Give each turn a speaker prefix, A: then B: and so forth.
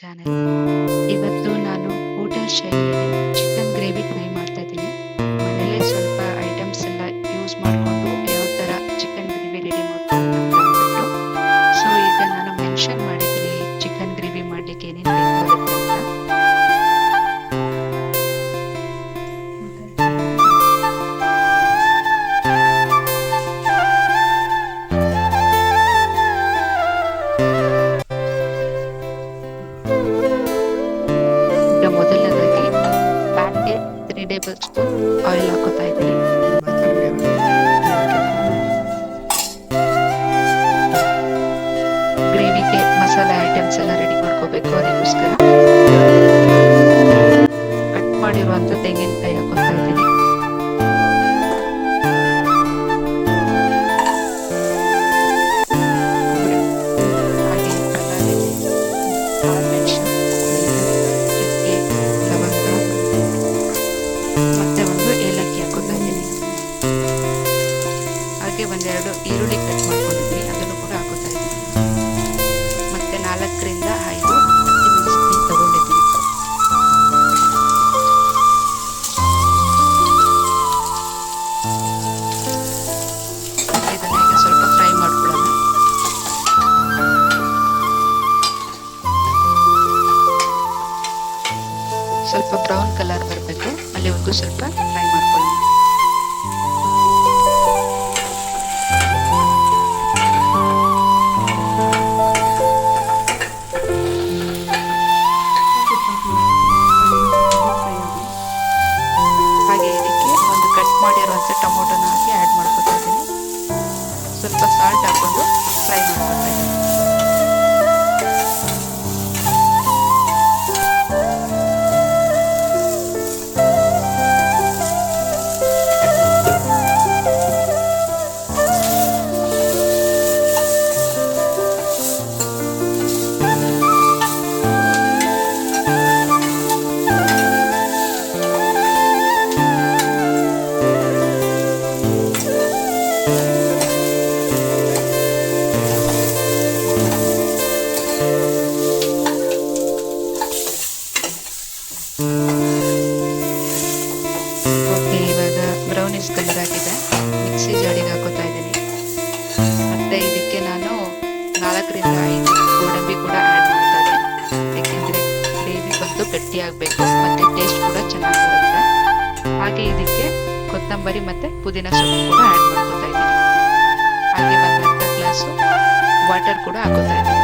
A: Channel. ಇವತ್ತು ನಾನು hotel ಶೈಲಿಯಲ್ಲಿ ಚಿಕನ್ ಗ್ರೇವಿ ಟ್ರೈ ಮಾಡ್ತಾ ಇದ್ದೀನಿ. ಮನೇಲೇ ಸ್ವಲ್ಪ ಐಟಮ್ಸ್ ಎಲ್ಲ ಯೂಸ್ ಮಾಡಿಕೊಂಡು ಯಾವ ಥರ ಚಿಕನ್ ಗ್ರೇವಿ ರೆಡಿ ಮಾಡ್ಕೊಂಡು ಅಂತ ಅಂದ್ಬಿಟ್ಟು. ಸೊ ಈಗ ನಾನು ಮೆನ್ಷನ್ ಮಾಡಿದ್ದೀನಿ ಚಿಕನ್ ಗ್ರೇವಿ ಮಾಡಲಿಕ್ಕೆ ಏನೇನು ಬೇಕಾಗುತ್ತೆ ಅಂತ. ಈಗ ಮೊದಲನೇದಾಗಿ ಪ್ಯಾನ್ಗೆ 3 ಟೇಬಲ್ ಸ್ಪೂನ್ ಆಯಿಲ್ ಹಾಕೋತಾ ಇದ್ದೀನಿ. ಗ್ರೇವಿಗೆ ಮಸಾಲೆ ಐಟಮ್ಸ್ ಎಲ್ಲ ರೆಡಿ ಮಾಡ್ಕೋಬೇಕು. ಅದಕ್ಕೋಸ್ಕರ ಕಟ್ ಮಾಡಿರುವಂಥ ತೆಂಗಿನಕಾಯಿ ಹಾಕೋತಾ ಇದ್ದೀನಿ. ಹಾಗೆ ಬಳ್ಳಾರಿ, ಕಾಳುಮೆಣಸು, ಚಕ್ಕೆ, ಲವಂಗ ಮತ್ತೆ ಒಂದು ಏಲಕ್ಕಿ ಹಾಕೋತಾ ಇದ್ದೀನಿ. ಹಾಗೆ ಒಂದೆರಡು ಈರುಳ್ಳಿ ಕಟ್ ಮಾಡ್ಕೊಂಡಿದ್ದೀನಿ, ಅದನ್ನು ಕೂಡ ಹಾಕೋತಾ ಇದ್ದೀನಿ. ಮತ್ತೆ 4ರಿಂದ 5 ಹಸಿಮೆಣಸಿನಕಾಯಿ ತಗೊಂಡಿದ್ದೀನಿ. ಇದನ್ನ ಈಗ ಸ್ವಲ್ಪ ಫ್ರೈ ಮಾಡ್ಕೊಳ್ಳೋಣ. ಸ್ವಲ್ಪ ಬ್ರೌನ್ ಕಲರ್ ಬರಬೇಕು, ಅಲ್ಲಿವರೆಗೂ ಸ್ವಲ್ಪ ಫ್ರೈ ಮಾಡ್ಕೊಳ್ಳೋಣ. ಹಾಗೆ ಇದಕ್ಕೆ ಒಂದು ಕಟ್ ಮಾಡಿರುವಂಥ ಟೊಮೊಟೊನ ಹಾಕಿ ಆ್ಯಡ್ ಮಾಡ್ಕೊತಾ ಇದ್ದೀನಿ. ಸ್ವಲ್ಪ ಸಾಲ್ಟ್ ಹಾಕೊಂಡು ಫ್ರೈ ಮಾಡ್ಕೊತಾ ಇದ್ದೀನಿ. ಓಕೆ, ಇವಾಗ ಬ್ರೌನಿಶ್ ಕಲರ್ ಆಗಿದೆ. ಮಿಕ್ಸಿ ಜಾಡಿಗೆ ಹಾಕೋತಾ ಇದ್ದೀನಿ. ಮತ್ತೆ ಇದಕ್ಕೆ ನಾನು 4ರಿಂದ 5 ಗೋಡಂಬಿ ಕೂಡ ಆ್ಯಡ್ ಮಾಡ್ತಾ ಇದ್ದೀನಿ. ಏಕೆಂದರೆ ಗ್ರೇವಿ ಬಂದು ಗಟ್ಟಿ ಆಗಬೇಕು ಮತ್ತು ಟೇಸ್ಟ್ ಕೂಡ ಚೆನ್ನಾಗಿ ಬರುತ್ತೆ. ಹಾಗೆ ಇದಕ್ಕೆ ಕೊತ್ತಂಬರಿ ಮತ್ತು ಪುದೀನ ಸೊಪ್ಪು ಕೂಡ ಆ್ಯಡ್ ಮಾಡ್ಕೋತಾ ಇದ್ದೀನಿ. ಹಾಗೆ ಒಂದು ಅರ್ಧ ಗ್ಲಾಸು ವಾಟರ್ ಕೂಡ ಹಾಕೋತಾ ಇದ್ದೀನಿ.